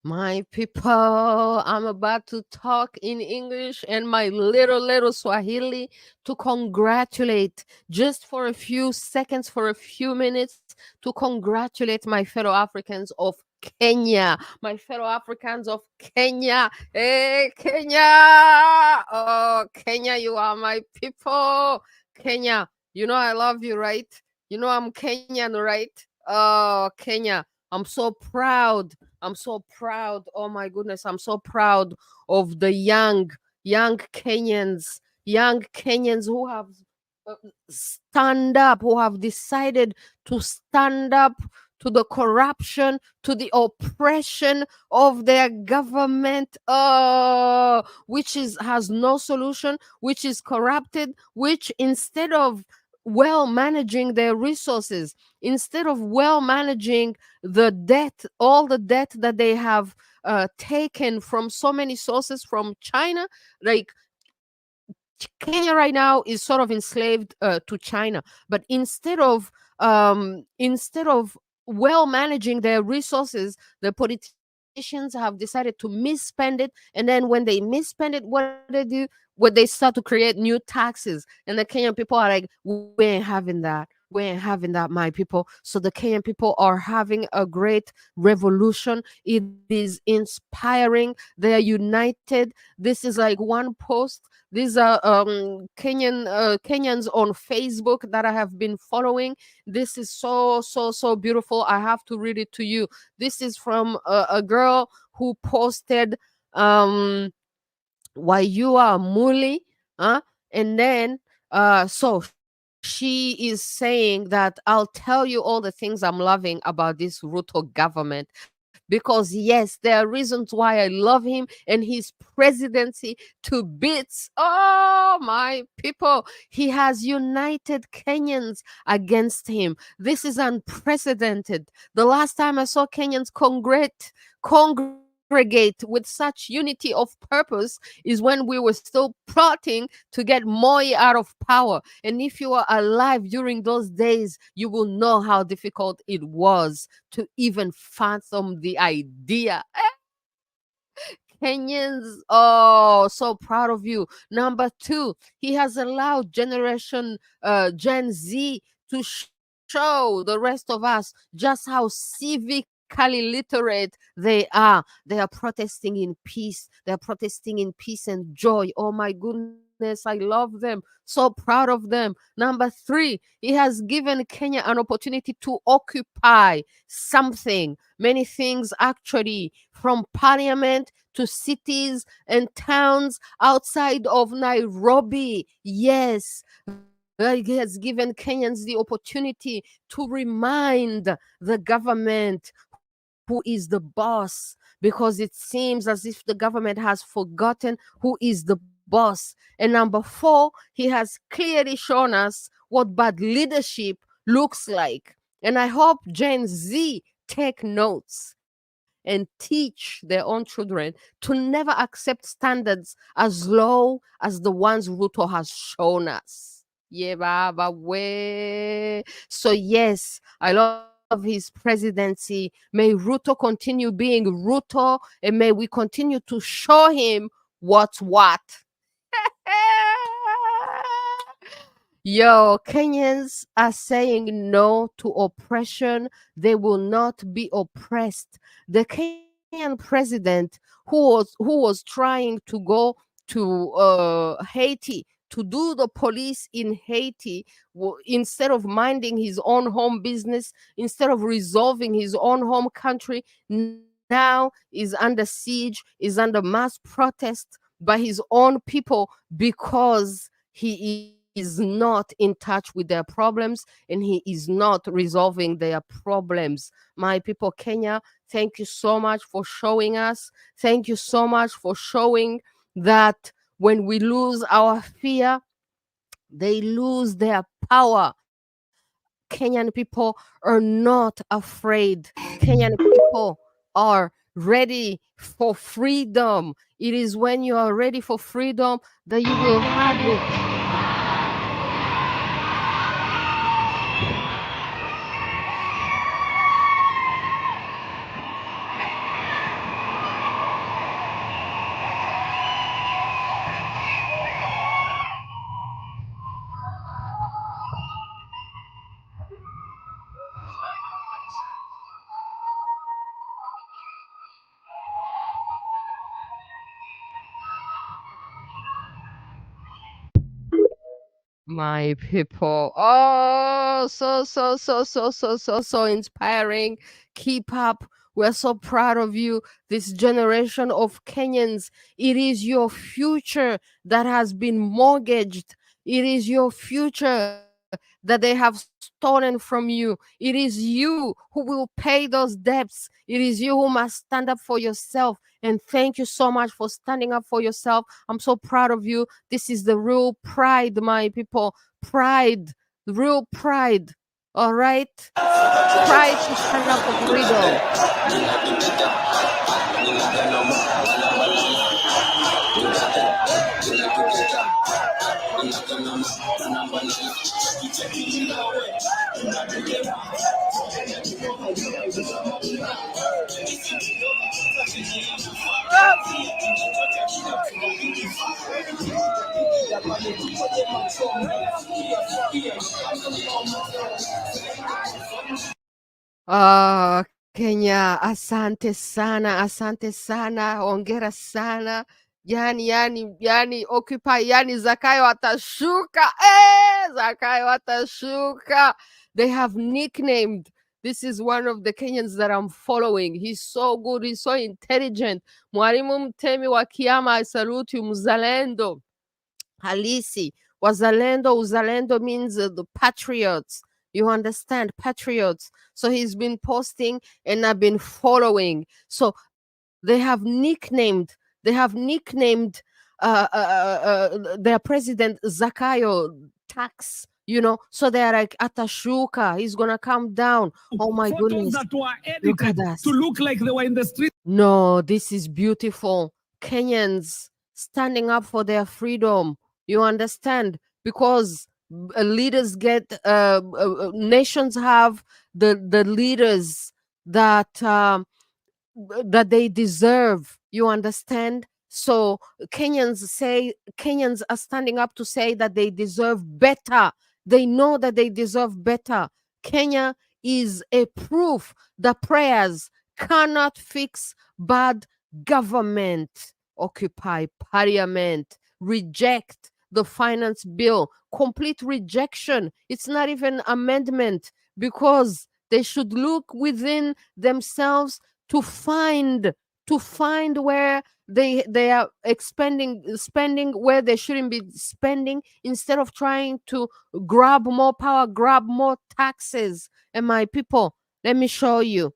My people, I'm about to talk in English and my little Swahili to congratulate just for a few seconds, for a few minutes, to congratulate my fellow Africans of Kenya, my fellow Africans of Kenya. Hey, Kenya! Oh, Kenya, you are my people. Kenya, you know I love you, right? You know I'm Kenyan, right? Oh, Kenya, I'm so proud. I'm so proud. Oh my goodness, I'm so proud of the young Kenyans who have uh, stand up, who have decided to stand up to the corruption, to the oppression of their government, which is has no solution, which is corrupted, which instead of well managing their resources, instead of well managing the debt, all the debt that they have taken from so many sources from China, like Kenya right now is sort of enslaved to China. But instead of well managing their resources, the politicians have decided to misspend it. And then when they misspend it, what they do? What they start to create new taxes, and the Kenyan people are like, "We ain't having that. We ain't having that, my people." So the Kenyan people are having a great revolution. It is inspiring. They are united. This is like one post. These are Kenyans on Facebook that I have been following. This is so beautiful. I have to read it to you. This is from a girl who posted um Wayua Muli, huh? And then she is saying that I'll tell you all the things I'm loving about this Ruto government, because yes, there are reasons why I love him and his presidency to bits. Oh my people, he has united Kenyans against him. This is unprecedented. The last time I saw Kenyans congregate with such unity of purpose is when we were still plotting to get Moi out of power. And if you are alive during those days, you will know how difficult it was to even fathom the idea. Kenyans, oh, so proud of you. Number two, he has allowed Gen Z to show the rest of us just how civically literate they are. They are protesting in peace. They are protesting in peace and joy. Oh my goodness, I love them. So proud of them. Number three, he has given Kenya an opportunity to occupy something, many things actually, from parliament to cities and towns outside of Nairobi. Yes, he has given Kenyans the opportunity to remind the government who is the boss, because it seems as if the government has forgotten who is the boss. And number four, he has clearly shown us what bad leadership looks like. And I hope Gen Z take notes and teach their own children to never accept standards as low as the ones Ruto has shown us. Yeah, baba way. So yes, I love his presidency. May Ruto continue being Ruto, and may we continue to show him what's what. Yo, Kenyans are saying no to oppression. They will not be oppressed. The Kenyan president who was trying to go to Haiti to do the police in Haiti, instead of minding his own home business, instead of resolving his own home country, now is under siege, is under mass protest by his own people because he is not in touch with their problems and he is not resolving their problems. My people, Kenya, thank you so much for showing us. Thank you so much for showing that when we lose our fear, they lose their power. Kenyan people are not afraid. Kenyan people are ready for freedom. It is when you are ready for freedom that you will have it. My people. Oh, so inspiring. Keep up. We're so proud of you. This generation of Kenyans, it is your future that has been mortgaged. It is your future that they have stolen from you. It is you who will pay those debts. It is you who must stand up for yourself. And thank you so much for standing up for yourself. I'm so proud of you. This is the real pride, my people. Pride, real pride. All right? Pride to stand up for freedom. Kenya, asante sana, hongera sana. Yani Occupy, yani Zakayo atashuka. Zakayo atashuka. They have nicknamed. This is one of the Kenyans that I'm following. He's so good. He's so intelligent. Mwalimu Mtemi wa Kiama, I salute you, mzalendo. Halisi. Wazalendo, uzalendo means the patriots. You understand? Patriots. So he's been posting and I've been following. So they have nicknamed their president Zakayo tax, so they're like Atashuka, he's gonna come down. Oh my goodness. That were Look at edited us. to look like they were in the street. No, this is beautiful. Kenyans standing up for their freedom. You understand? Because leaders get nations have the leaders that that they deserve. You understand? So Kenyans are standing up to say that they deserve better. They know that they deserve better. Kenya is a proof that prayers cannot fix bad government. Occupy parliament, reject the finance bill, complete rejection. It's not even amendment, because they should look within themselves to find where they are spending where they shouldn't be spending, instead of trying to grab more power, grab more taxes. And my people, let me show you.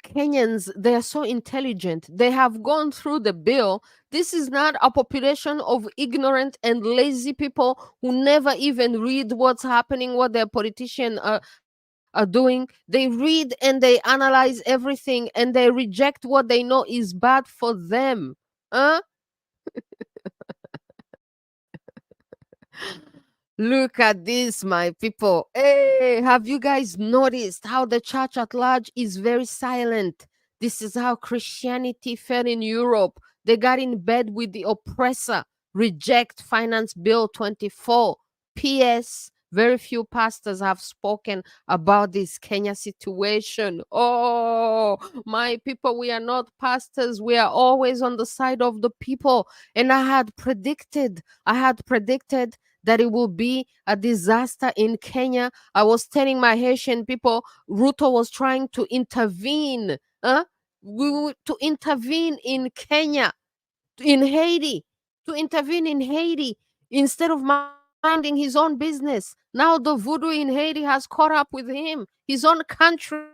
Kenyans, they are so intelligent. They have gone through the bill. This is not a population of ignorant and lazy people who never even read what's happening, what their politicians are doing. They read and they analyze everything and they reject what they know is bad for them. Huh? Look at this, my people. Hey, have you guys noticed how the church at large is very silent? This is how Christianity fell in Europe. They got in bed with the oppressor. Reject Finance Bill 24. P.S. Very few pastors have spoken about this Kenya situation. Oh, my people, we are not pastors. We are always on the side of the people. And I had predicted that it will be a disaster in Kenya. I was telling my Haitian people, Ruto was trying to intervene, to intervene in Kenya, in Haiti, to intervene in Haiti instead of minding his own business. Now the voodoo in Haiti has caught up with him, his own country.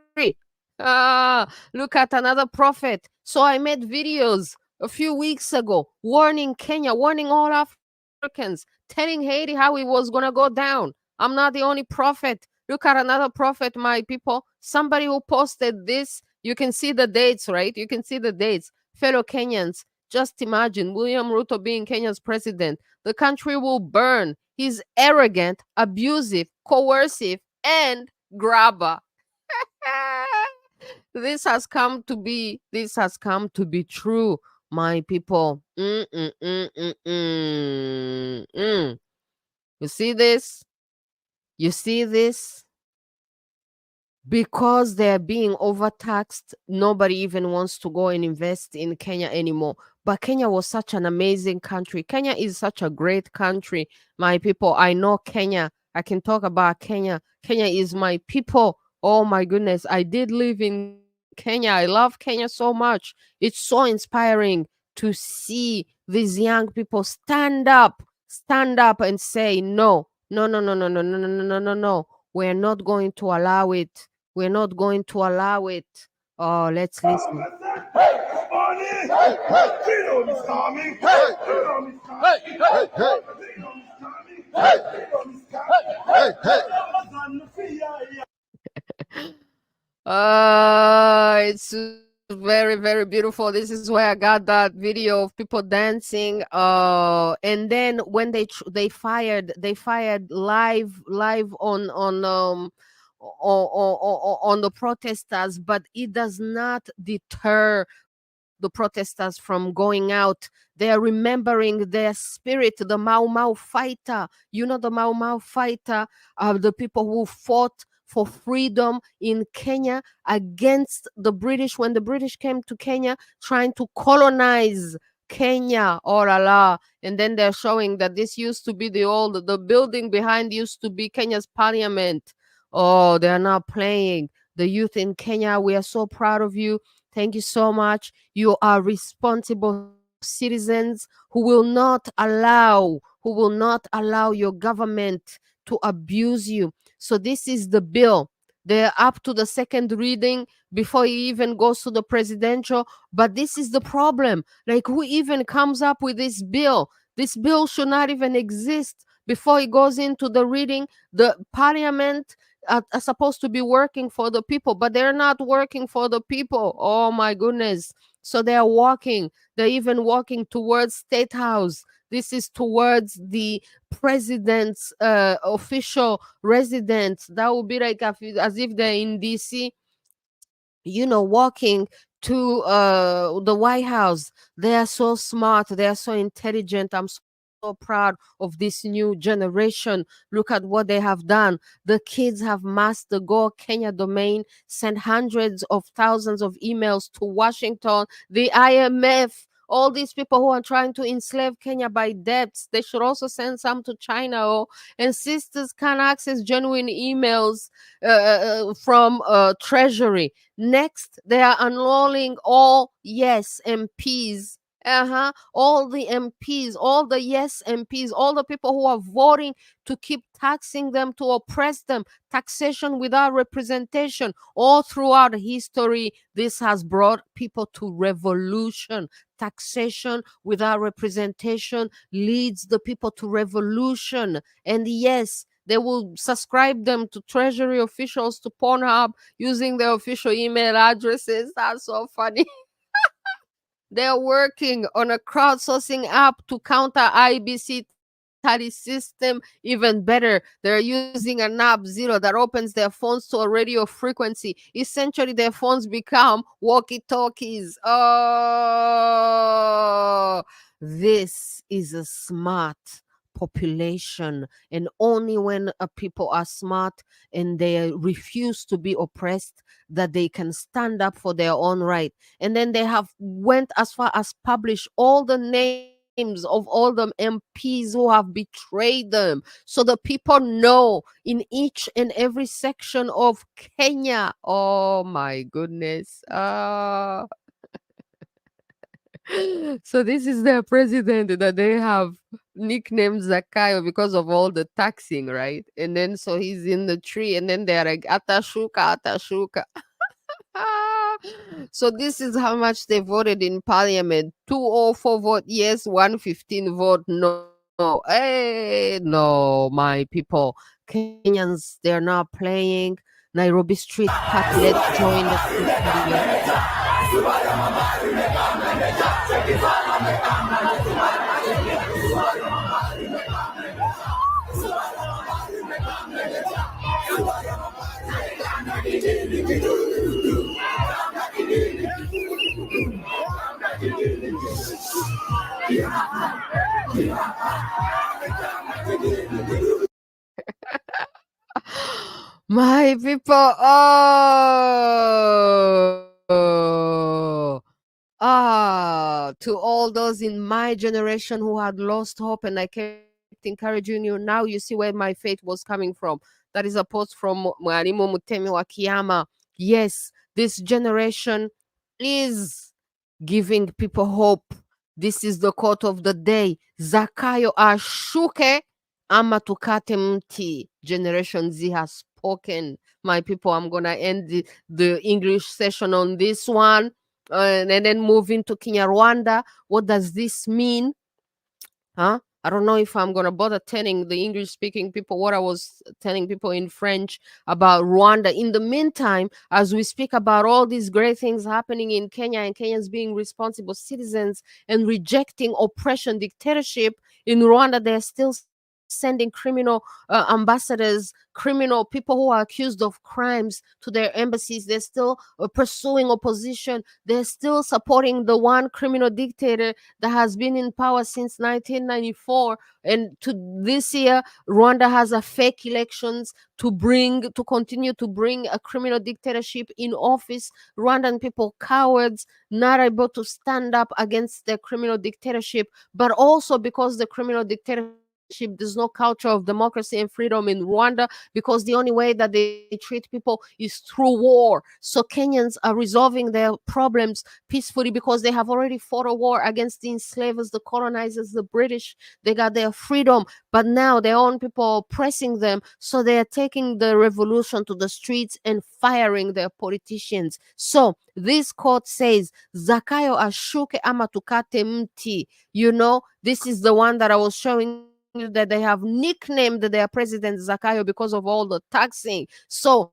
Look at another prophet. So I made videos a few weeks ago warning Kenya, warning all Africans, telling Haiti how it was going to go down. I'm not the only prophet. Look at another prophet, my people. Somebody who posted this. You can see the dates, right? You can see the dates. Fellow Kenyans, just imagine William Ruto being Kenya's president. The country will burn. He's arrogant, abusive, coercive, and grabber. This has come to be. This has come to be true, my people. You see this? You see this? Because they're being overtaxed, nobody even wants to go and invest in Kenya anymore. But Kenya was such an amazing country. Kenya is such a great country, my people. I know Kenya. I can talk about Kenya. Kenya is my people. Oh my goodness. I did live in Kenya. I love Kenya so much. It's so inspiring to see these young people stand up and say, no, no, no, no, no, no, no, no, no, no, no, no. We're not going to allow it. We're not going to allow it. Oh, let's listen. Freedom is coming. Freedom is coming. Freedom is coming. Freedom is coming. It's very, very beautiful. This is where I got that video of people dancing. And then when they fired live on the protesters, but it does not deter the protesters from going out. They are remembering their spirit, the Mau Mau fighter. You know the Mau Mau fighter, the people who fought for freedom in Kenya against the British when the British came to Kenya trying to colonize Kenya. Oh la la. And then they're showing that this used to be the building behind used to be Kenya's parliament. Oh, they're not playing. The youth in Kenya, we are so proud of you. Thank you so much. You are responsible citizens who will not allow your government to abuse you. So this is the bill. They're up to the second reading before it even goes to the presidential. But this is the problem. Like, who even comes up with this bill? This bill should not even exist before it goes into the reading. The parliament are supposed to be working for the people, but they're not working for the people. Oh my goodness. So they're even walking towards State House. This is towards the president's official residence. That would be like as if they're in DC, walking to the White House. They are so smart. They are so intelligent. I'm so proud of this new generation. Look at what they have done. The kids have masked the Go Kenya domain, sent hundreds of thousands of emails to Washington, the IMF. All these people who are trying to enslave Kenya by debts, they should also send some to China. And sisters can access genuine emails from Treasury. Next, they are unrolling all yes MPs. All the MPs, all the yes MPs, all the people who are voting to keep taxing them, to oppress them. Taxation without representation. All throughout history, this has brought people to revolution. Taxation without representation leads the people to revolution. And yes, they will subscribe them to Treasury officials, to Pornhub, using their official email addresses. That's so funny. They're working on a crowdsourcing app to counter IBC tally system even better. They're using an app, Zero, that opens their phones to a radio frequency. Essentially, their phones become walkie-talkies. Oh, this is a smart population. And only when people are smart and they refuse to be oppressed, that they can stand up for their own right. And then they have went as far as publish all the names of all the MPs who have betrayed them, so the people know in each and every section of Kenya. Oh my goodness. So this is their president that they have nicknamed Zakayo because of all the taxing, right? And then so he's in the tree, and then they're like Atashuka, Atashuka. So this is how much they voted in parliament. 204 vote yes, 115 vote no. Hey, no, my people. Kenyans, they're not playing. Nairobi Street Party, let's join the my people. Oh, to all those in my generation who had lost hope, and I kept encouraging you. Now you see where my faith was coming from. That is a post from Mwalimu Mutemi wa Kiyama. Yes, this generation is giving people hope. This is the quote of the day. Zakayo ashuke ama tukate mti. Generation Z has spoken. My people, I'm going to end the English session on this one and then move into Kinyarwanda. What does this mean? Huh? I don't know if I'm going to bother telling the English speaking people what I was telling people in French about Rwanda. In the meantime, as we speak about all these great things happening in Kenya and Kenyans being responsible citizens and rejecting oppression, dictatorship, in Rwanda, they're still sending criminal ambassadors, criminal people who are accused of crimes to their embassies. They're still pursuing opposition. They're still supporting the one criminal dictator that has been in power since 1994. And to this year, Rwanda has a fake elections to continue to bring a criminal dictatorship in office. Rwandan people, cowards, not able to stand up against the criminal dictatorship, but also because the criminal dictatorship, there's no culture of democracy and freedom in Rwanda, because the only way that they treat people is through war. So Kenyans are resolving their problems peacefully because they have already fought a war against the enslavers, the colonizers, the British. They got their freedom, but now their own people are oppressing them. So they are taking the revolution to the streets and firing their politicians. So this quote says, Zakayo ashuke ama tukate mti. You know, this is the one that I was showing you, that they have nicknamed their president Zakayo because of all the taxing. So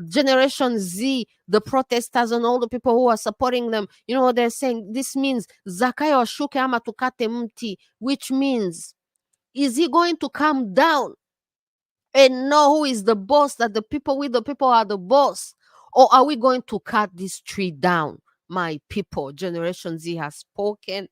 Generation Z, the protesters and all the people who are supporting them, you know what they're saying? This means Zakayo ashuke ama tukate mti, which means, is he going to come down and know who is the boss, that the people are the boss? Or are we going to cut this tree down? My people, Generation Z has spoken.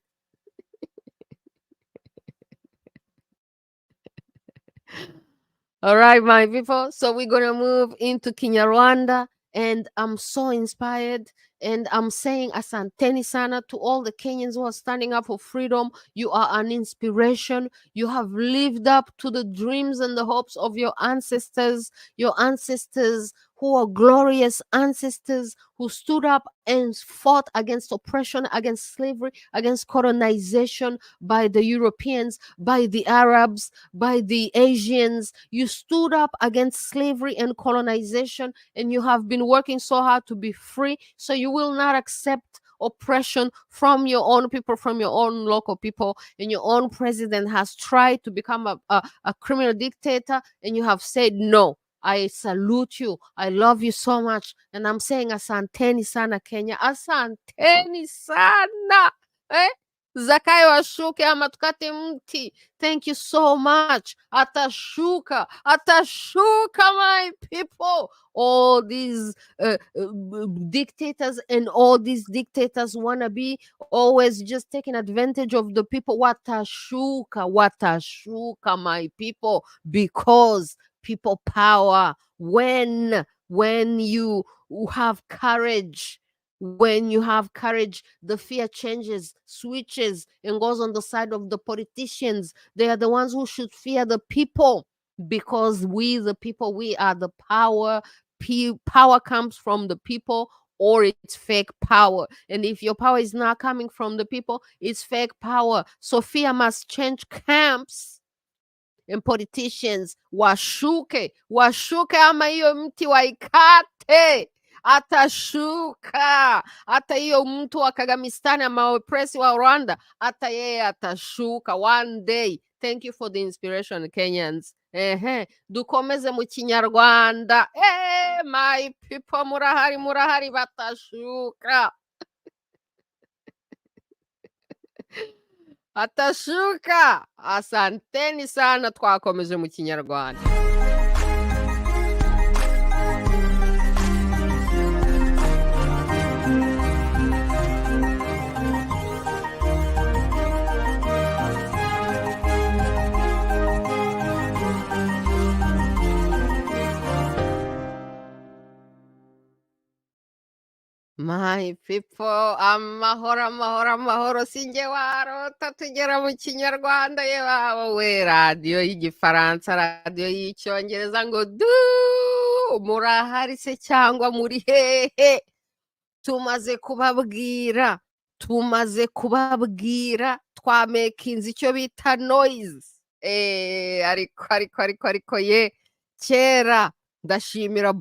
All right, my people. So we're going to move into Kinyarwanda. And I'm so inspired. And I'm saying Asanteni sana to all the Kenyans who are standing up for freedom. You are an inspiration. You have lived up to the dreams and the hopes of your ancestors who are glorious ancestors who stood up and fought against oppression, against slavery, against colonization by the Europeans, by the Arabs, by the Asians. You stood up against slavery and colonization, and you have been working so hard to be free. So you will not accept oppression from your own people, from your own local people. And your own president has tried to become a criminal dictator, and you have said no. I salute you. I love you so much. And I'm saying asanteni sana Kenya. Asanteni sana. Eh? Zakayo ashuke ama tukate mti. Thank you so much. Atashuka. Atashuka, my people. All these dictators and all these dictators want to be always just taking advantage of the people. Watashuka. Watashuka, my people. Because people power. When you have courage, the fear changes, switches, and goes on the side of the politicians. They are the ones who should fear the people, because we, the people, we are the power. Power comes from the people, or it's fake power. And if your power is not coming from the people, it's fake power. So fear must change camps. And politicians washuke ama hiyo mti waikate, atashuka. Hata hiyo mtu wa Kagamistani ama oppress wa Rwanda, hata yeye atashuka one day. Thank you for the inspiration, Kenyans. Dukomeze mu Kinyarwanda. My people, murahari batashuka. Atashuka. Asanteni sana, twakomeje mu Kinyarwanda. My people, amahoro sinjye warota tugera mu kinyarwanda we radiyo y'igifaransa radiyo y'icyongereza ngo murahari se cyangwa muri hehe? tumaze kubabwira twamekinze icyo bita noise ariko ye kera ndashimira